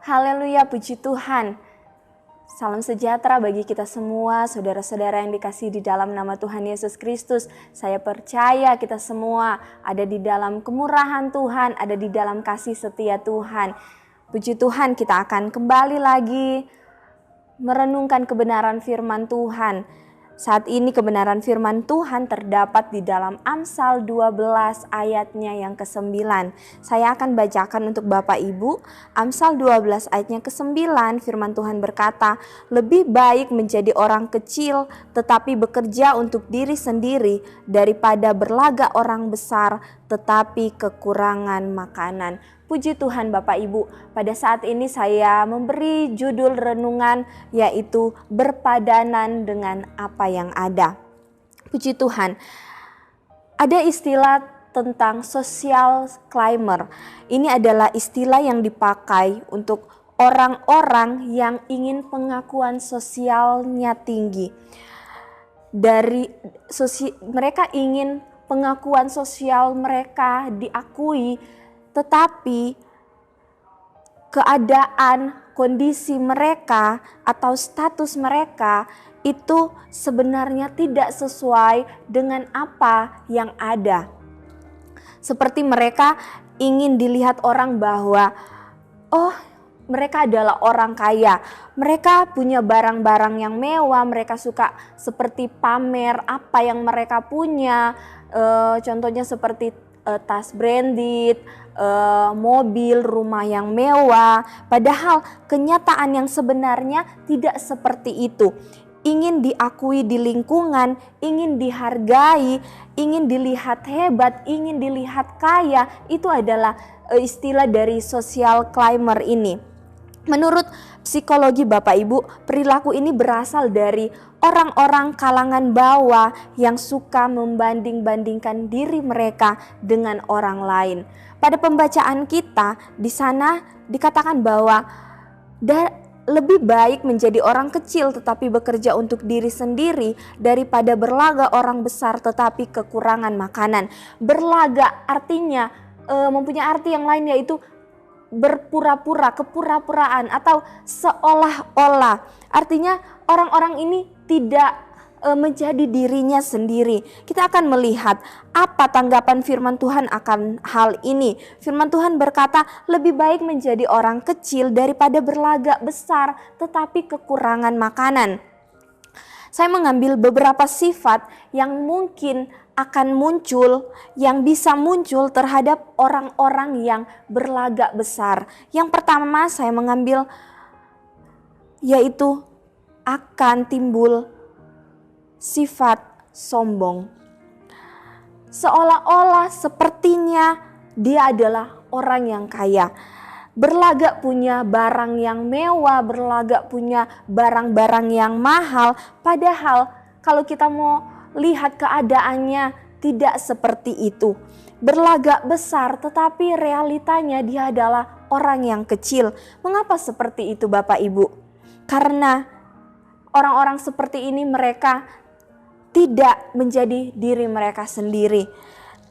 Haleluya, puji Tuhan. Salam sejahtera bagi kita semua, saudara-saudara yang dikasihi di dalam nama Tuhan Yesus Kristus. Saya percaya kita semua ada di dalam kemurahan Tuhan, ada di dalam kasih setia Tuhan. Puji Tuhan, kita akan kembali lagi merenungkan kebenaran firman Tuhan. Saat ini kebenaran firman Tuhan terdapat di dalam Amsal 12 ayatnya yang ke-9. Saya akan bacakan untuk Bapak Ibu. Amsal 12 ayatnya ke-9, firman Tuhan berkata, "Lebih baik menjadi orang kecil tetapi bekerja untuk diri sendiri daripada berlagak orang besar tetapi kekurangan makanan." Puji Tuhan Bapak Ibu, pada saat ini saya memberi judul renungan yaitu berpadanan dengan apa yang ada. Puji Tuhan, ada istilah tentang social climber. Ini adalah istilah yang dipakai untuk orang-orang yang ingin pengakuan sosialnya tinggi. Mereka ingin pengakuan sosial mereka diakui, tetapi keadaan, kondisi mereka atau status mereka itu sebenarnya tidak sesuai dengan apa yang ada. Seperti mereka ingin dilihat orang bahwa, oh, mereka adalah orang kaya, mereka punya barang-barang yang mewah, mereka suka seperti pamer apa yang mereka punya, contohnya seperti tas branded, mobil, rumah yang mewah. Padahal kenyataan yang sebenarnya tidak seperti itu. Ingin diakui di lingkungan, ingin dihargai, ingin dilihat hebat, ingin dilihat kaya, itu adalah istilah dari social climber ini. Menurut psikologi Bapak Ibu, perilaku ini berasal dari orang-orang kalangan bawah yang suka membanding-bandingkan diri mereka dengan orang lain. Pada pembacaan kita di sana dikatakan bahwa lebih baik menjadi orang kecil tetapi bekerja untuk diri sendiri daripada berlagak orang besar tetapi kekurangan makanan. Berlagak artinya mempunyai arti yang lain, yaitu berpura-pura, kepura-puraan atau seolah-olah. Artinya orang-orang ini tidak menjadi dirinya sendiri. Kita akan melihat apa tanggapan firman Tuhan akan hal ini. Firman Tuhan berkata, lebih baik menjadi orang kecil daripada berlagak besar tetapi kekurangan makanan. Saya mengambil beberapa sifat yang mungkin akan muncul, yang bisa muncul terhadap orang-orang yang berlagak besar. Yang pertama saya mengambil yaitu akan timbul sifat sombong. Seolah-olah sepertinya dia adalah orang yang kaya. Berlagak punya barang yang mewah, berlagak punya barang-barang yang mahal. Padahal kalau kita mau lihat keadaannya tidak seperti itu. Berlagak besar tetapi realitanya dia adalah orang yang kecil. Mengapa seperti itu Bapak Ibu? Karena orang-orang seperti ini mereka tidak menjadi diri mereka sendiri.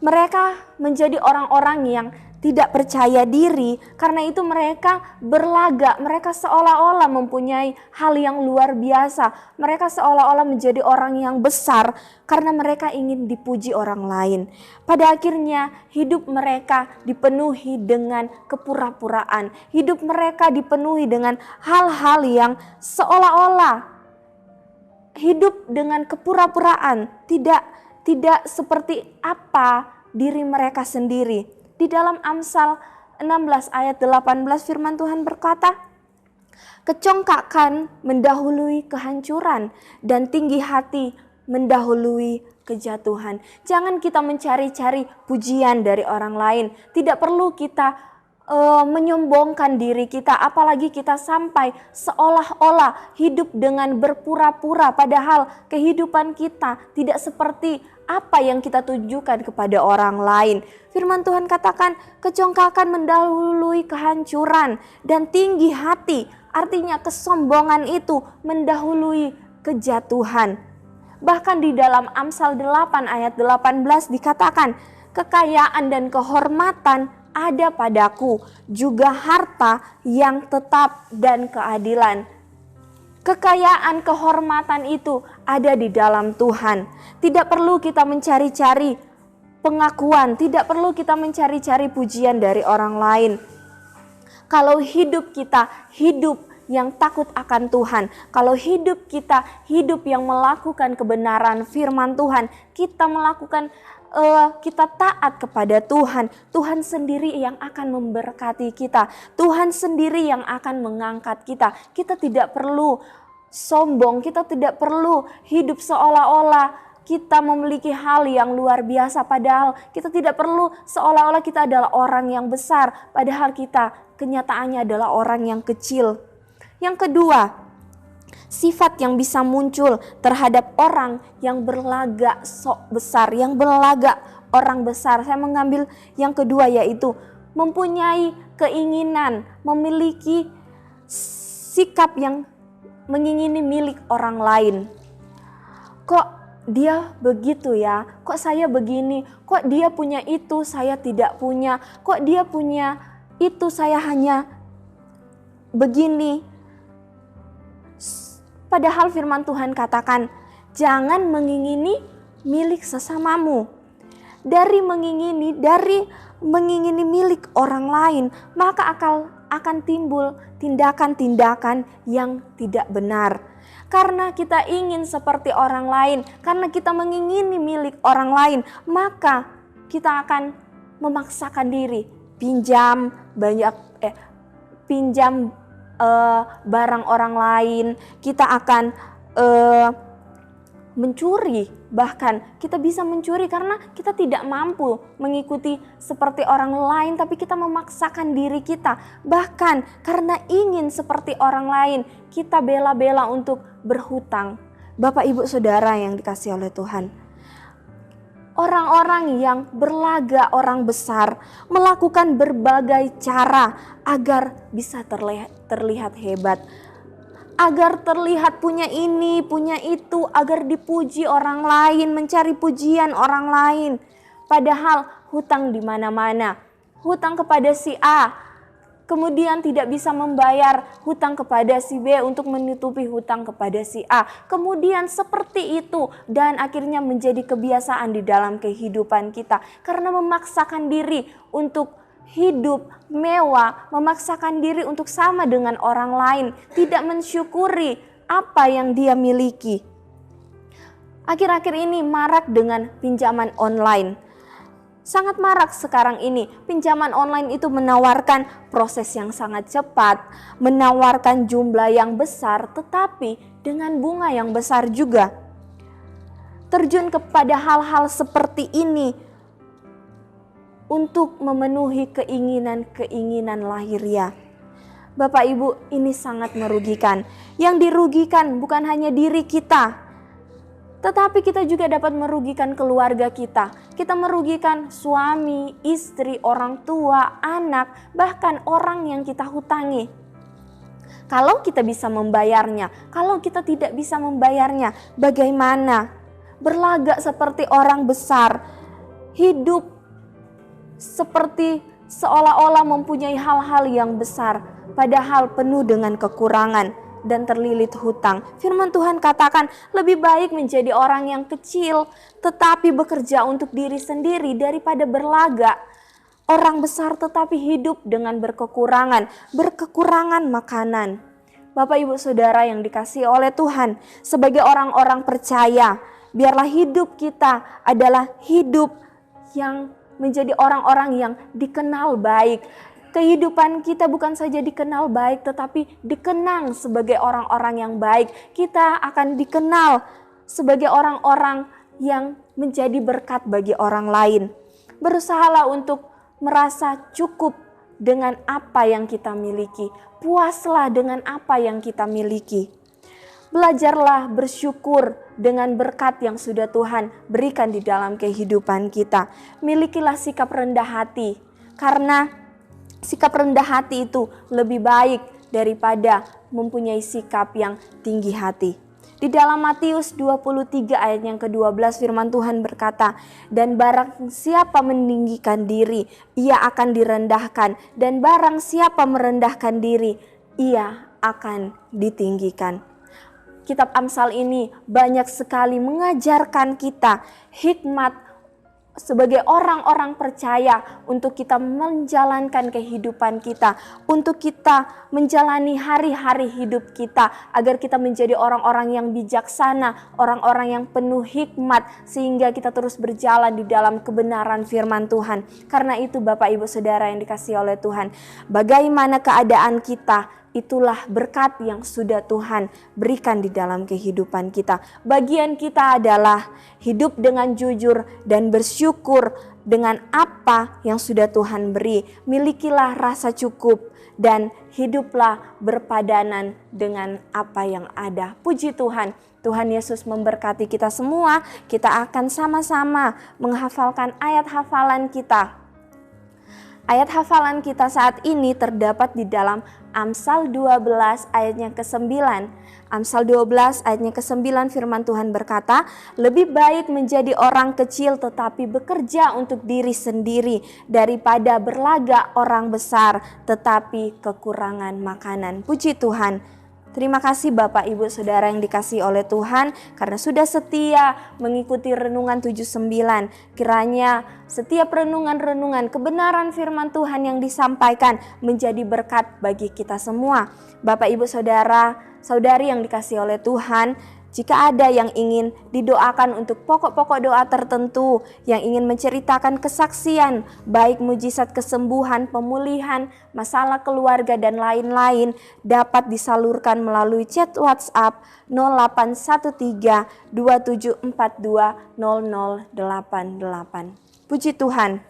Mereka menjadi orang-orang yang tidak percaya diri, karena itu mereka berlagak, mereka seolah-olah mempunyai hal yang luar biasa. Mereka seolah-olah menjadi orang yang besar karena mereka ingin dipuji orang lain. Pada akhirnya hidup mereka dipenuhi dengan kepura-puraan. Hidup mereka dipenuhi dengan hal-hal yang seolah-olah hidup dengan kepura-puraan, tidak seperti apa diri mereka sendiri. Di dalam Amsal 16 ayat 18 firman Tuhan berkata, "Kecongkakan mendahului kehancuran dan tinggi hati mendahului kejatuhan." Jangan kita mencari-cari pujian dari orang lain. Tidak perlu kita menyombongkan diri kita, apalagi kita sampai seolah-olah hidup dengan berpura-pura, padahal kehidupan kita tidak seperti apa yang kita tunjukkan kepada orang lain. Firman Tuhan katakan, kecongkakan mendahului kehancuran dan tinggi hati, artinya kesombongan itu mendahului kejatuhan. Bahkan di dalam Amsal 8 ayat 18 dikatakan, kekayaan dan kehormatan ada padaku, juga harta yang tetap dan keadilan. Kekayaan, kehormatan itu ada di dalam Tuhan. Tidak perlu kita mencari-cari pengakuan, tidak perlu kita mencari-cari pujian dari orang lain. Kalau hidup kita hidup yang takut akan Tuhan, kalau hidup kita hidup yang melakukan kebenaran firman Tuhan, kita taat kepada Tuhan, Tuhan sendiri yang akan memberkati kita, Tuhan sendiri yang akan mengangkat kita. Kita tidak perlu sombong, kita tidak perlu hidup seolah-olah kita memiliki hal yang luar biasa, padahal kita tidak perlu seolah-olah kita adalah orang yang besar, padahal kita kenyataannya adalah orang yang kecil. Yang kedua, sifat yang bisa muncul terhadap orang yang berlagak sok besar, yang berlagak orang besar. Saya mengambil yang kedua, yaitu mempunyai keinginan, memiliki sikap yang mengingini milik orang lain. Kok dia begitu ya? Kok saya begini? Kok dia punya itu, saya tidak punya? Kok dia punya itu, saya hanya begini? Padahal firman Tuhan katakan, jangan mengingini milik sesamamu. Dari mengingini milik orang lain, maka akan timbul tindakan-tindakan yang tidak benar. Karena kita ingin seperti orang lain, karena kita mengingini milik orang lain, maka kita akan memaksakan diri pinjam barang orang lain, kita akan mencuri, bahkan kita bisa mencuri karena kita tidak mampu mengikuti seperti orang lain, tapi kita memaksakan diri kita, bahkan karena ingin seperti orang lain, kita bela-bela untuk berhutang. Bapak Ibu Saudara yang dikasihi oleh Tuhan, orang-orang yang berlagak orang besar melakukan berbagai cara agar bisa terlihat hebat, agar terlihat punya ini, punya itu, agar dipuji orang lain, mencari pujian orang lain. Padahal hutang di mana-mana, hutang kepada si A, kemudian tidak bisa membayar hutang kepada si B untuk menutupi hutang kepada si A. Kemudian seperti itu dan akhirnya menjadi kebiasaan di dalam kehidupan kita. Karena memaksakan diri untuk hidup mewah, memaksakan diri untuk sama dengan orang lain, tidak mensyukuri apa yang dia miliki. Akhir-akhir ini marak dengan pinjaman online. Sangat marak sekarang ini. Pinjaman online itu menawarkan proses yang sangat cepat, menawarkan jumlah yang besar, tetapi dengan bunga yang besar juga. Terjun kepada hal-hal seperti ini untuk memenuhi keinginan-keinginan lahiriah. Bapak Ibu, ini sangat merugikan. Yang dirugikan bukan hanya diri kita, tetapi kita juga dapat merugikan keluarga kita. Kita merugikan suami, istri, orang tua, anak, bahkan orang yang kita hutangi. Kalau kita bisa membayarnya, kalau kita tidak bisa membayarnya, bagaimana? Berlagak seperti orang besar, hidup seperti seolah-olah mempunyai hal-hal yang besar, padahal penuh dengan kekurangan dan terlilit hutang. Firman Tuhan katakan lebih baik menjadi orang yang kecil tetapi bekerja untuk diri sendiri daripada berlagak orang besar tetapi hidup dengan berkekurangan makanan. Bapak Ibu Saudara yang dikasihi oleh Tuhan, sebagai orang-orang percaya, biarlah hidup kita adalah hidup yang menjadi orang-orang yang dikenal baik. Kehidupan kita bukan saja dikenal baik, tetapi dikenang sebagai orang-orang yang baik. Kita akan dikenal sebagai orang-orang yang menjadi berkat bagi orang lain. Berusahalah untuk merasa cukup dengan apa yang kita miliki. Puaslah dengan apa yang kita miliki. Belajarlah bersyukur dengan berkat yang sudah Tuhan berikan di dalam kehidupan kita. Milikilah sikap rendah hati, karena sikap rendah hati itu lebih baik daripada mempunyai sikap yang tinggi hati. Di dalam Matius 23 ayat yang ke-12 firman Tuhan berkata, dan barang siapa meninggikan diri, ia akan direndahkan, dan barang siapa merendahkan diri, ia akan ditinggikan. Kitab Amsal ini banyak sekali mengajarkan kita hikmat sebagai orang-orang percaya untuk kita menjalankan kehidupan kita, untuk kita menjalani hari-hari hidup kita, agar kita menjadi orang-orang yang bijaksana, orang-orang yang penuh hikmat, sehingga kita terus berjalan di dalam kebenaran firman Tuhan. Karena itu Bapak Ibu Saudara yang dikasihi oleh Tuhan, bagaimana keadaan kita, itulah berkat yang sudah Tuhan berikan di dalam kehidupan kita. Bagian kita adalah hidup dengan jujur dan bersyukur dengan apa yang sudah Tuhan beri. Milikilah rasa cukup dan hiduplah berpadanan dengan apa yang ada. Puji Tuhan. Tuhan Yesus memberkati kita semua. Kita akan sama-sama menghafalkan ayat hafalan kita. Ayat hafalan kita saat ini terdapat di dalam Amsal 12 ayatnya ke-9. Amsal 12 ayatnya ke-9 firman Tuhan berkata, lebih baik menjadi orang kecil tetapi bekerja untuk diri sendiri daripada berlagak orang besar tetapi kekurangan makanan. Puji Tuhan. Terima kasih Bapak Ibu Saudara yang dikasihi oleh Tuhan karena sudah setia mengikuti renungan 79. Kiranya setiap renungan-renungan kebenaran firman Tuhan yang disampaikan menjadi berkat bagi kita semua. Bapak Ibu Saudara, saudari yang dikasihi oleh Tuhan, jika ada yang ingin didoakan untuk pokok-pokok doa tertentu, yang ingin menceritakan kesaksian, baik mujizat kesembuhan, pemulihan, masalah keluarga dan lain-lain, dapat disalurkan melalui chat WhatsApp 0813 2742 0088. Puji Tuhan.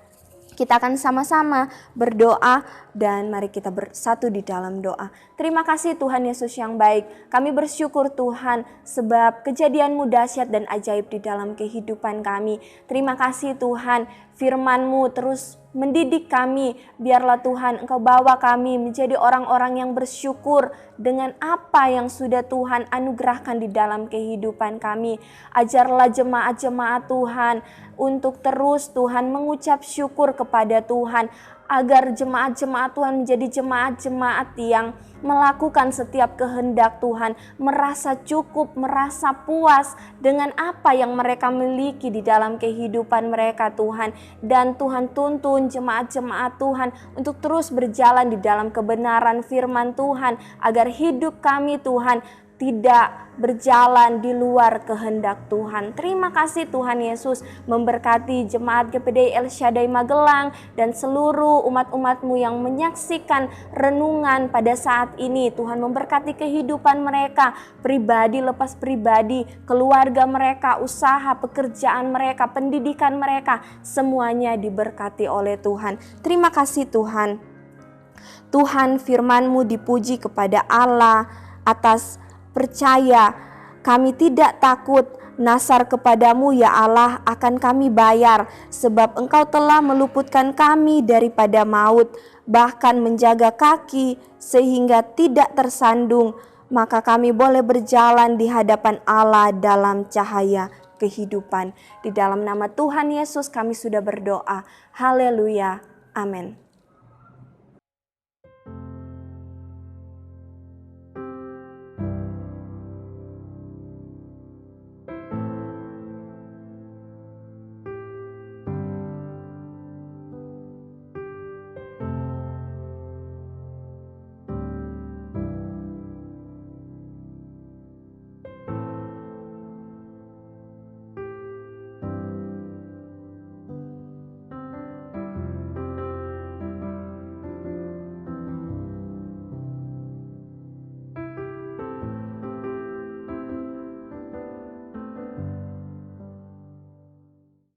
Kita akan sama-sama berdoa dan mari kita bersatu di dalam doa. Terima kasih Tuhan Yesus yang baik. Kami bersyukur Tuhan sebab kejadian-Mu dahsyat dan ajaib di dalam kehidupan kami. Terima kasih Tuhan, firman-Mu terus mendidik kami. Biarlah Tuhan Engkau bawa kami menjadi orang-orang yang bersyukur dengan apa yang sudah Tuhan anugerahkan di dalam kehidupan kami. Ajarlah jemaat-jemaat Tuhan untuk terus Tuhan mengucap syukur kepada Tuhan, agar jemaat-jemaat Tuhan menjadi jemaat-jemaat yang melakukan setiap kehendak Tuhan, merasa cukup, merasa puas dengan apa yang mereka miliki di dalam kehidupan mereka Tuhan. Dan Tuhan tuntun jemaat-jemaat Tuhan untuk terus berjalan di dalam kebenaran firman Tuhan, agar hidup kami Tuhan tidak berjalan di luar kehendak Tuhan. Terima kasih Tuhan Yesus, memberkati jemaat GPDI El Shaddai Magelang dan seluruh umat-umat-Mu yang menyaksikan renungan pada saat ini. Tuhan memberkati kehidupan mereka, pribadi lepas pribadi, keluarga mereka, usaha, pekerjaan mereka, pendidikan mereka, semuanya diberkati oleh Tuhan. Terima kasih Tuhan. Tuhan, firman-Mu dipuji kepada Allah atas percaya, kami tidak takut, nasar kepadamu ya Allah akan kami bayar, sebab Engkau telah meluputkan kami daripada maut, bahkan menjaga kaki sehingga tidak tersandung, maka kami boleh berjalan di hadapan Allah dalam cahaya kehidupan. Di dalam nama Tuhan Yesus kami sudah berdoa. Haleluya. Amin.